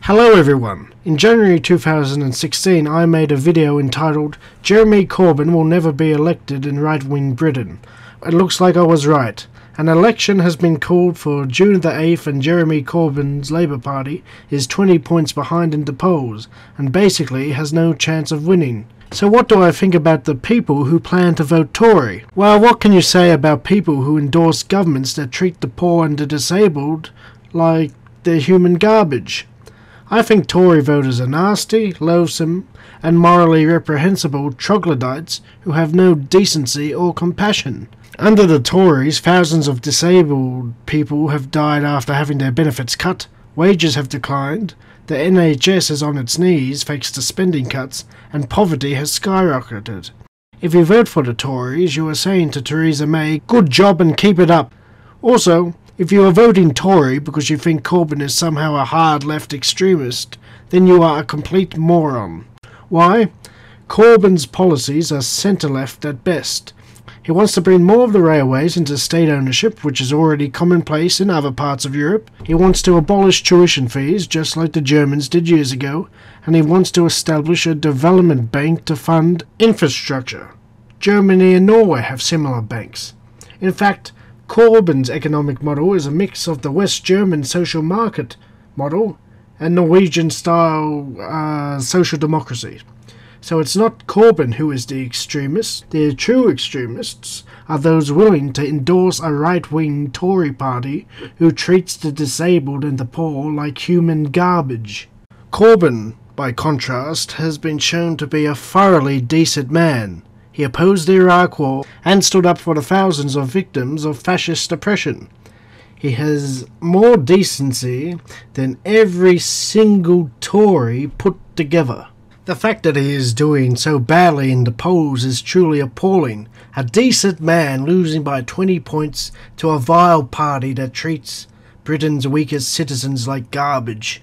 Hello everyone! In January 2016 I made a video entitled "Jeremy Corbyn will never be elected in right-wing Britain." It looks like I was right. An election has been called for June the 8th and Jeremy Corbyn's Labour Party is 20 points behind in the polls and basically has no chance of winning. So what do I think about the people who plan to vote Tory? Well, what can you say about people who endorse governments that treat the poor and the disabled like they're human garbage? I think Tory voters are nasty, loathsome, and morally reprehensible troglodytes who have no decency or compassion. Under the Tories, thousands of disabled people have died after having their benefits cut, wages have declined, the NHS is on its knees thanks to spending cuts, and poverty has skyrocketed. If you vote for the Tories, you are saying to Theresa May, "Good job and keep it up." Also, if you are voting Tory because you think Corbyn is somehow a hard left extremist, then you are a complete moron. Why? Corbyn's policies are centre-left at best. He wants to bring more of the railways into state ownership, which is already commonplace in other parts of Europe. He wants to abolish tuition fees, just like the Germans did years ago, and he wants to establish a development bank to fund infrastructure. Germany and Norway have similar banks. In fact, Corbyn's economic model is a mix of the West German social market model and Norwegian-style social democracy. So it's not Corbyn who is the extremist. The true extremists are those willing to endorse a right-wing Tory party who treats the disabled and the poor like human garbage. Corbyn, by contrast, has been shown to be a thoroughly decent man. He opposed the Iraq War and stood up for the thousands of victims of fascist oppression. He has more decency than every single Tory put together. The fact that he is doing so badly in the polls is truly appalling. A decent man losing by 20 points to a vile party that treats Britain's weakest citizens like garbage.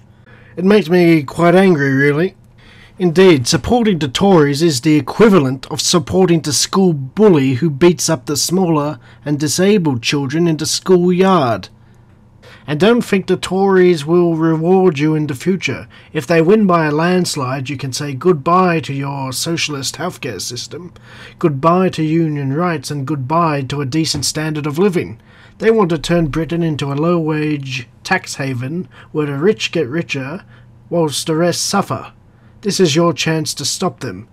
It makes me quite angry, really. Indeed, supporting the Tories is the equivalent of supporting the school bully who beats up the smaller and disabled children in the schoolyard. And don't think the Tories will reward you in the future. If they win by a landslide, you can say goodbye to your socialist healthcare system, goodbye to union rights, and goodbye to a decent standard of living. They want to turn Britain into a low-wage tax haven where the rich get richer whilst the rest suffer. This is your chance to stop them.